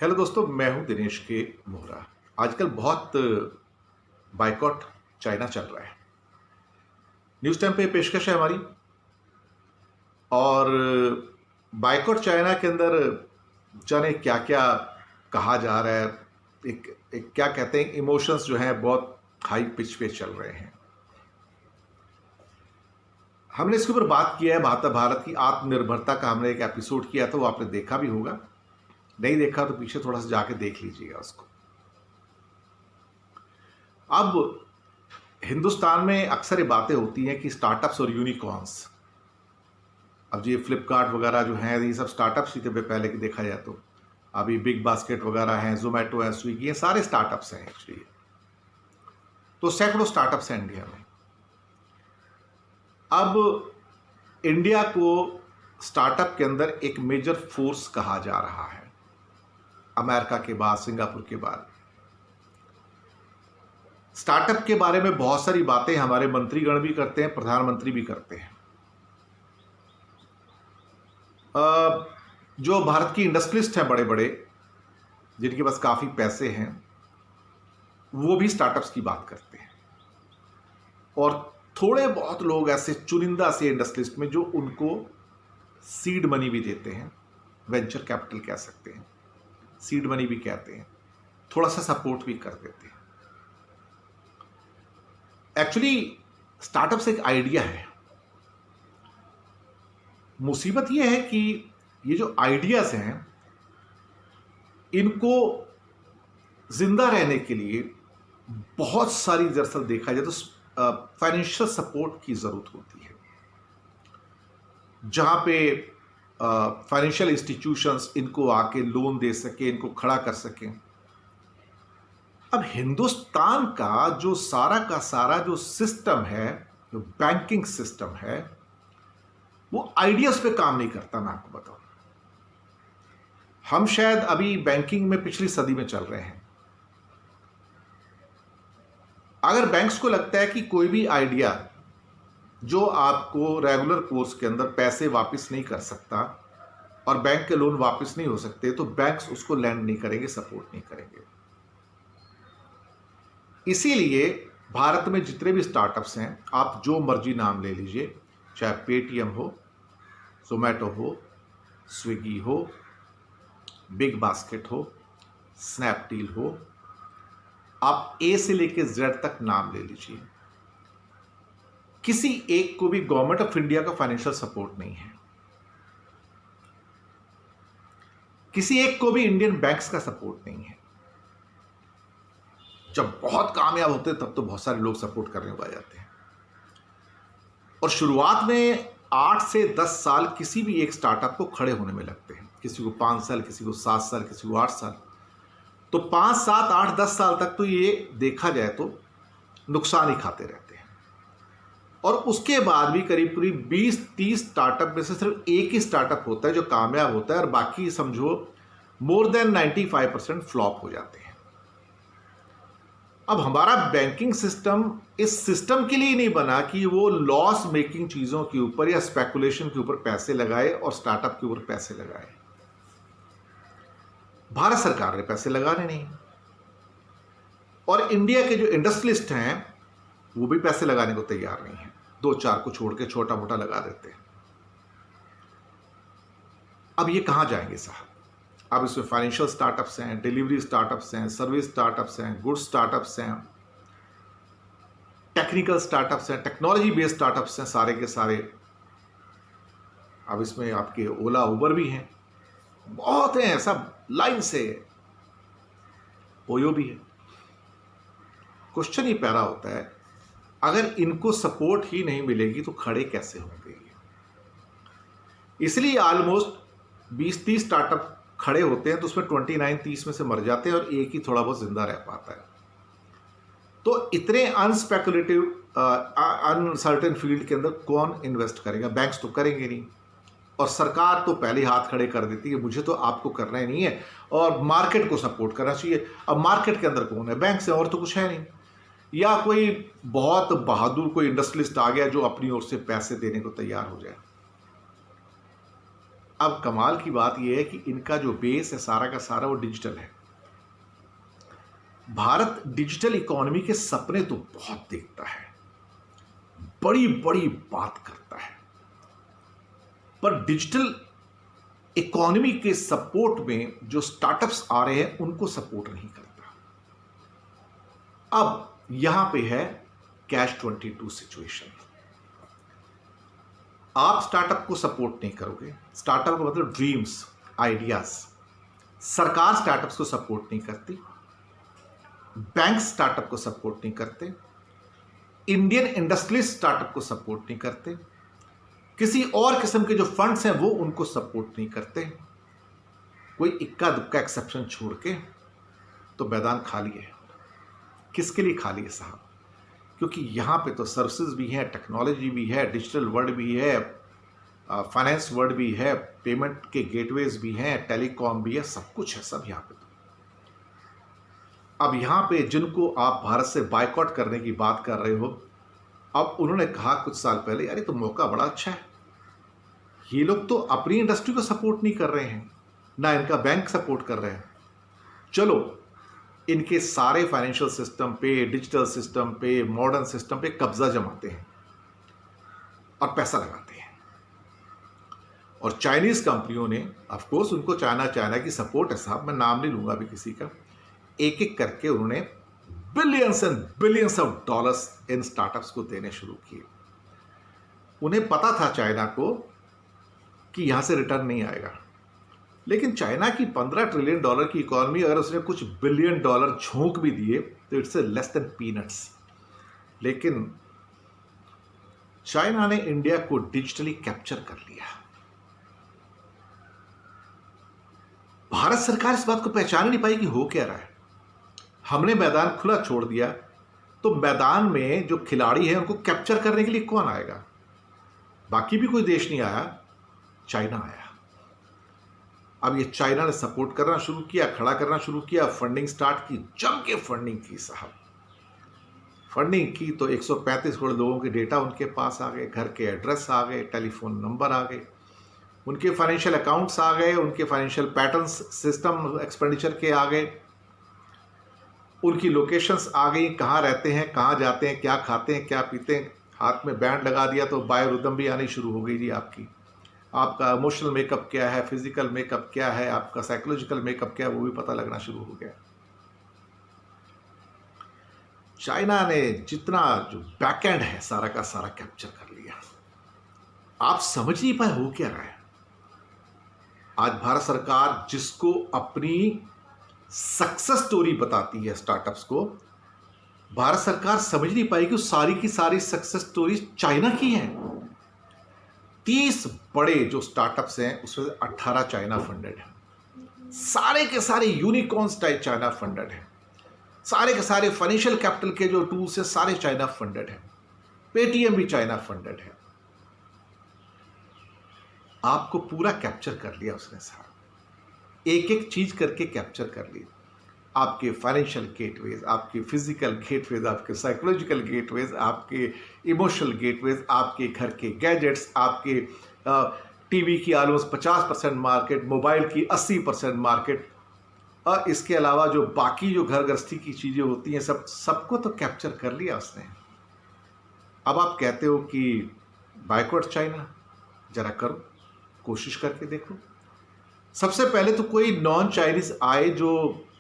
Hello दोस्तों, मैं हूं दिनेश के मोहरा। आजकल बहुत बाइकॉट चाइना चल रहा है। न्यूज़ टाइम पे पेशकश है हमारी। और बाइकॉट चाइना के अंदर जाने क्या क्या कहा जा रहा है। एक क्या कहते हैं, इमोशंस जो हैं बहुत हाई पिच पे चल रहे हैं। हमने इसके ऊपर बात किया है। भारत की आत्मनिर्भरता का हमने एक एपिसोड किया था, वो आपने देखा भी होगा। नहीं देखा तो पीछे थोड़ा सा जाके देख लीजिएगा उसको। अब हिंदुस्तान में अक्सर ये बातें होती हैं कि स्टार्टअप्स और यूनिकॉर्न्स। अब ये फ्लिपकार्ट वगैरह जो हैं, ये सब स्टार्टअप्स ही थे पहले की देखा जाए तो। अभी बिग बास्केट वगैरह हैं, जोमेटो है, स्विगी, ये सारे स्टार्टअप्स हैं एक्चुअली। तो सैकड़ों स्टार्टअप्स हैं इंडिया में। अब इंडिया को स्टार्टअप के अंदर एक मेजर फोर्स कहा जा रहा है, अमेरिका के बाद, सिंगापुर के बाद। स्टार्टअप के बारे में बहुत सारी बातें हमारे मंत्रीगण भी करते हैं, प्रधानमंत्री भी करते हैं। जो भारत की इंडस्ट्रियलिस्ट हैं बड़े बड़े, जिनके पास काफ़ी पैसे हैं, वो भी स्टार्टअप्स की बात करते हैं। और थोड़े बहुत लोग ऐसे चुनिंदा से इंडस्ट्रियलिस्ट में जो उनको सीड मनी भी देते हैं, वेंचर कैपिटल कह सकते हैं, सीड मनी भी कहते हैं, थोड़ा सा सपोर्ट भी कर देते हैं। एक्चुअली स्टार्टअप्स एक आइडिया है। मुसीबत यह है कि ये जो आइडियाज हैं, इनको जिंदा रहने के लिए बहुत सारी, दरअसल देखा जाए तो फाइनेंशियल सपोर्ट की जरूरत होती है, जहां पे फाइनेंशियल इंस्टीट्यूशंस इनको आके लोन दे सके, इनको खड़ा कर सकें। अब हिंदुस्तान का जो सारा का सारा जो सिस्टम है, जो बैंकिंग सिस्टम है, वो आइडियाज पे काम नहीं करता। मैं आपको बताऊं, हम शायद अभी बैंकिंग में पिछली सदी में चल रहे हैं। अगर बैंक्स को लगता है कि कोई भी आइडिया जो आपको रेगुलर कोर्स के अंदर पैसे वापस नहीं कर सकता और बैंक के लोन वापस नहीं हो सकते, तो बैंक्स उसको लैंड नहीं करेंगे, सपोर्ट नहीं करेंगे। इसीलिए भारत में जितने भी स्टार्टअप्स हैं, आप जो मर्जी नाम ले लीजिए, चाहे पेटीएम हो, जोमेटो हो, स्विगी हो, बिग बास्केट हो, स्नैपडील हो, आप ए से लेकर जेड तक नाम ले लीजिए, किसी एक को भी गवर्नमेंट ऑफ इंडिया का फाइनेंशियल सपोर्ट नहीं है। किसी एक को भी इंडियन बैंक्स का सपोर्ट नहीं है। जब बहुत कामयाब होते हैं तब तो बहुत सारे लोग सपोर्ट करने को आ जाते हैं। और शुरुआत में 8 से 10 साल किसी भी एक स्टार्टअप को खड़े होने में लगते हैं। किसी को 5 साल, किसी को 7 साल, किसी को 8 साल। तो 5, 7, 8, 10 साल तक तो ये देखा जाए तो नुकसान ही खाते रहते हैं। और उसके बाद भी करीब करीब 20-30 स्टार्टअप में से सिर्फ एक ही स्टार्टअप होता है जो कामयाब होता है, और बाकी समझो मोर देन 95% फ्लॉप हो जाते हैं। अब हमारा बैंकिंग सिस्टम इस सिस्टम के लिए नहीं बना कि वो लॉस मेकिंग चीजों के ऊपर या स्पेकुलेशन के ऊपर पैसे लगाए और स्टार्टअप के ऊपर पैसे लगाए। भारत सरकार ने पैसे लगाने नहीं, और इंडिया के जो इंडस्ट्रियलिस्ट हैं वो भी पैसे लगाने को तैयार नहीं है। 2-4 को छोड़ के छोटा मोटा लगा देते हैं। अब ये कहां जाएंगे साहब? अब इसमें फाइनेंशियल स्टार्टअप्स हैं, डिलीवरी स्टार्टअप्स हैं, सर्विस स्टार्टअप्स हैं, गुड्स स्टार्टअप्स हैं, टेक्निकल स्टार्टअप्स हैं, टेक्नोलॉजी बेस्ड स्टार्टअप्स हैं, सारे के सारे। अब इसमें आपके ओला उबर भी हैं, बहुत हैं, सब लाइन से। ओयो भी है। क्वेश्चन ही पैदा होता है, अगर इनको सपोर्ट ही नहीं मिलेगी तो खड़े कैसे होंगे? इसलिए ऑलमोस्ट 20-30 स्टार्टअप खड़े होते हैं तो उसमें 29-30 में से मर जाते हैं और एक ही थोड़ा बहुत जिंदा रह पाता है। तो इतने अनस्पेकुलेटिव, अनसर्टेन फील्ड के अंदर कौन इन्वेस्ट करेगा? बैंक्स तो करेंगे नहीं, और सरकार तो पहले हाथ खड़े कर देती है, मुझे तो आपको करना ही नहीं है, और मार्केट को सपोर्ट करना चाहिए। अब मार्केट के अंदर कौन है? बैंक्स है, और तो कुछ है नहीं। या कोई बहुत बहादुर कोई इंडस्ट्रियलिस्ट आ गया जो अपनी ओर से पैसे देने को तैयार हो जाए। अब कमाल की बात यह है कि इनका जो बेस है सारा का सारा वो डिजिटल है। भारत डिजिटल इकोनॉमी के सपने तो बहुत देखता है, बड़ी बड़ी बात करता है, पर डिजिटल इकोनॉमी के सपोर्ट में जो स्टार्टअप्स आ रहे हैं उनको सपोर्ट नहीं करता। अब यहां पे है कैच 22 सिचुएशन। आप स्टार्टअप को सपोर्ट नहीं करोगे, स्टार्टअप का मतलब ड्रीम्स, आइडियाज। सरकार स्टार्टअप्स को सपोर्ट नहीं करती, बैंक स्टार्टअप को सपोर्ट नहीं करते, इंडियन इंडस्ट्रियलिस्ट स्टार्टअप को सपोर्ट नहीं करते, किसी और किस्म के जो फंड्स हैं वो उनको सपोर्ट नहीं करते। कोई इक्का दुक्का एक्सेप्शन छोड़ के तो मैदान खाली है। किसके लिए खाली है साहब? क्योंकि यहाँ पे तो सर्विसेज भी हैं, टेक्नोलॉजी भी है, डिजिटल वर्ल्ड भी है, फाइनेंस वर्ल्ड भी है, पेमेंट के गेटवेज भी हैं, टेलीकॉम भी है, सब कुछ है सब यहाँ पे। तो अब यहाँ पे जिनको आप भारत से बायकॉट करने की बात कर रहे हो, अब उन्होंने कहा कुछ साल पहले, अरे तो मौका बड़ा अच्छा है, ये लोग तो अपनी इंडस्ट्री को सपोर्ट नहीं कर रहे हैं, ना इनका बैंक सपोर्ट कर रहे हैं, चलो इनके सारे फाइनेंशियल सिस्टम पे, डिजिटल सिस्टम पे, मॉडर्न सिस्टम पे कब्जा जमाते हैं और पैसा लगाते हैं। और चाइनीज कंपनियों ने, ऑफ कोर्स उनको चाइना की सपोर्ट है साहब, मैं नाम नहीं लूंगा अभी किसी का, एक एक करके उन्होंने billions and billions of dollars in startups को देने शुरू किए। उन्हें पता था चाइना को कि यहां से रिटर्न नहीं आएगा, लेकिन चाइना की 15 ट्रिलियन डॉलर की इकोनॉमी, अगर उसने कुछ बिलियन डॉलर झोंक भी दिए तो इट्स लेस देन पीनट्स। लेकिन चाइना ने इंडिया को डिजिटली कैप्चर कर लिया। भारत सरकार इस बात को पहचान नहीं पाई कि हो क्या रहा है। हमने मैदान खुला छोड़ दिया तो मैदान में जो खिलाड़ी हैं उनको कैप्चर करने के लिए कौन आएगा? बाकी भी कोई देश नहीं आया, चाइना आया। अब ये चाइना ने सपोर्ट करना शुरू किया, खड़ा करना शुरू किया, फंडिंग स्टार्ट की, जम के फंडिंग की साहब। फंडिंग की तो 135 करोड़ लोगों के डेटा उनके पास आ गए, घर के एड्रेस आ गए, टेलीफोन नंबर आ गए, उनके फाइनेंशियल अकाउंट्स आ गए, उनके फाइनेंशियल पैटर्न्स सिस्टम एक्सपेंडिचर के आ गए, उनकी लोकेशंस आ गई, कहाँ रहते हैं, कहाँ जाते हैं, क्या खाते हैं, क्या पीते हैं। हाथ में बैंड लगा दिया तो बायोरिदम भी आनी शुरू हो गई जी आपकी। आपका इमोशनल मेकअप क्या है, फिजिकल मेकअप क्या है, आपका साइकोलॉजिकल मेकअप क्या है, वो भी पता लगना शुरू हो गया। चाइना ने जितना जो बैकएंड है सारा का सारा कैप्चर कर लिया। आप समझ नहीं पाए हो क्या रहा है। आज भारत सरकार जिसको अपनी सक्सेस स्टोरी बताती है स्टार्टअप्स को, भारत सरकार समझ नहीं पाई कि सारी की सारी सक्सेस स्टोरी चाइना की है। 30 बड़े जो स्टार्टअप्स हैं उसमें से 18 चाइना फंडेड हैं। सारे के सारे यूनिकॉर्न्स टाइप चाइना फंडेड हैं। सारे के सारे फाइनेंशियल कैपिटल के जो टूल्स हैं सारे चाइना फंडेड हैं। पेटीएम भी चाइना फंडेड है। आपको पूरा कैप्चर कर लिया उसने सारा, एक एक चीज करके कैप्चर कर ली। आपके फाइनेंशियल गेटवेज, आपके फिजिकल गेटवेज, आपके साइकोलॉजिकल गेटवेज, आपके इमोशनल गेटवेज, आपके घर के गैजेट्स, आपके टीवी की ऑलमोस्ट 50% मार्केट, मोबाइल की 80% मार्केट, और इसके अलावा जो बाकी जो घर गृहस्थी की चीज़ें होती हैं सबको तो कैप्चर कर लिया उसने। अब आप कहते हो कि बायकॉट चाइना, जरा करो, कोशिश करके देखो। सबसे पहले तो कोई नॉन चाइनीज आए जो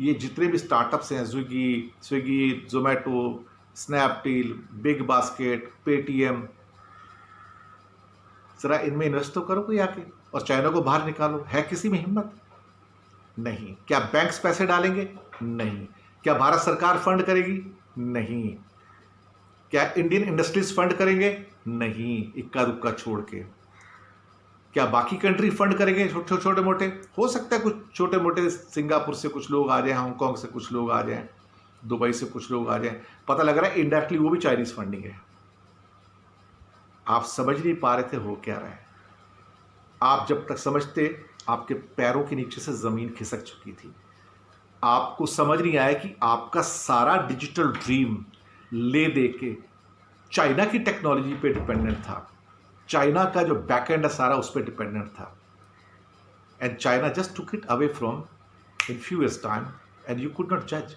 ये जितने भी स्टार्टअप्स हैं, Swiggy, Zomato, Snapdeal, big basket, Paytm, जरा इनमें इन्वेस्ट तो करो कोई आके और चाइना को बाहर निकालो। है किसी में हिम्मत? नहीं। क्या बैंक्स पैसे डालेंगे? नहीं। क्या भारत सरकार फंड करेगी? नहीं। क्या इंडियन इंडस्ट्रीज फंड करेंगे? नहीं, इक्का दुक्का छोड़ के। क्या बाकी कंट्री फंड करेंगे? छोटे मोटे हो सकता है, कुछ छोटे मोटे सिंगापुर से कुछ लोग आ जाएं, हांगकांग से कुछ लोग आ जाएं, दुबई से कुछ लोग आ जाएं। पता लग रहा है इनडायरेक्टली वो भी चाइनीज फंडिंग है। आप समझ नहीं पा रहे थे हो क्या रहा है। आप जब तक समझते, आपके पैरों के नीचे से जमीन खिसक चुकी थी। आपको समझ नहीं आया कि आपका सारा डिजिटल ड्रीम ले दे के चाइना की टेक्नोलॉजी पे डिपेंडेंट था। चाइना का जो बैकएंड है सारा उस पर डिपेंडेंट था। and China just took it away from in few years time and you could not judge.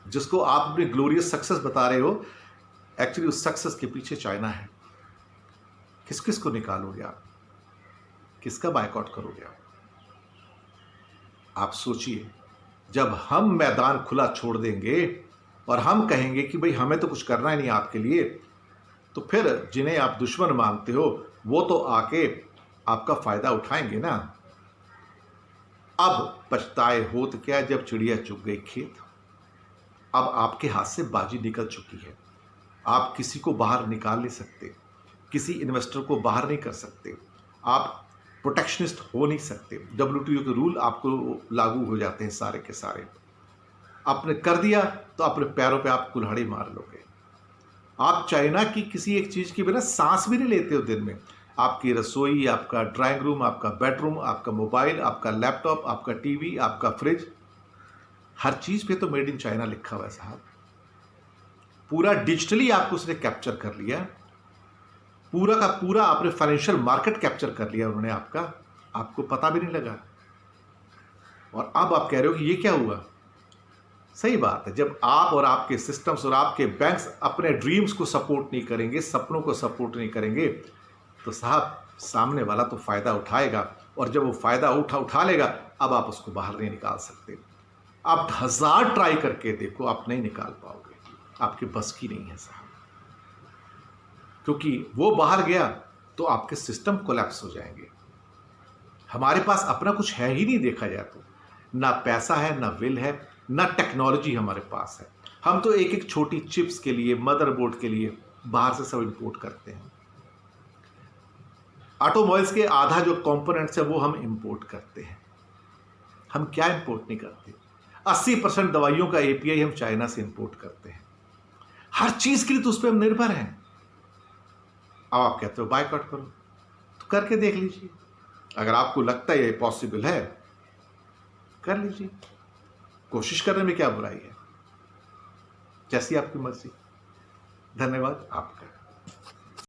जिसको आप अपनी ग्लोरियस सक्सेस बता रहे हो, एक्चुअली उस सक्सेस के पीछे चाइना है। किस किस को निकालोगे आप, किसका बायकॉट करोगे आप सोचिए। जब हम मैदान खुला छोड़ देंगे और हम कहेंगे कि भाई हमें तो कुछ करना ही नहीं आपके लिए, तो फिर जिन्हें आप दुश्मन मानते हो वो तो आके आपका फायदा उठाएंगे ना। अब पछताए होत क्या जब चिड़िया चुग गई खेत। अब आपके हाथ से बाजी निकल चुकी है। आप किसी को बाहर निकाल नहीं सकते, किसी इन्वेस्टर को बाहर नहीं कर सकते, आप प्रोटेक्शनिस्ट हो नहीं सकते। WTO के रूल आपको लागू हो जाते हैं सारे के सारे। आपने कर दिया तो अपने पैरों पे आप कुल्हाड़ी मार लोगे। आप चाइना की किसी एक चीज़ के बिना सांस भी नहीं लेते हो दिन में। आपकी रसोई, आपका ड्राइंग रूम, आपका बेडरूम, आपका मोबाइल, आपका लैपटॉप, आपका टीवी, आपका फ्रिज, हर चीज़ पे तो मेड इन चाइना लिखा हुआ है साहब। पूरा डिजिटली आपको उसने कैप्चर कर लिया, पूरा का पूरा आपने फाइनेंशियल मार्केट कैप्चर कर लिया उन्होंने आपका, आपको पता भी नहीं लगा। और अब आप कह रहे हो कि ये क्या हुआ। सही बात है, जब आप और आपके सिस्टम्स और आपके बैंक्स अपने ड्रीम्स को सपोर्ट नहीं करेंगे, सपनों को सपोर्ट नहीं करेंगे, तो साहब सामने वाला तो फ़ायदा उठाएगा, और जब वो फ़ायदा उठा लेगा, अब आप उसको बाहर नहीं निकाल सकते। आप 1000 ट्राई करके देखो, आप नहीं निकाल पाओगे, आपके बस की नहीं है साहब। क्योंकि वो बाहर गया तो आपके सिस्टम कोलैप्स हो जाएंगे। हमारे पास अपना कुछ है ही नहीं, देखा जाए तो ना पैसा है, ना विल है, ना टेक्नोलॉजी हमारे पास है। हम तो एक एक छोटी चिप्स के लिए, मदरबोर्ड के लिए बाहर से सब इंपोर्ट करते हैं। ऑटोमोबाइल्स के आधा जो कंपोनेंट्स है वो हम इंपोर्ट करते हैं। हम क्या इंपोर्ट नहीं करते, 80% दवाइयों का API हम चाइना से इंपोर्ट करते हैं। हर चीज के लिए तो उस पर हम निर्भर हैं। अब आप कहते हो बायकॉट करो, तो करके देख लीजिए। अगर आपको लगता है ये पॉसिबल है, कर लीजिए। कोशिश करने में क्या बुराई है, जैसी आपकी मर्जी। धन्यवाद आपका।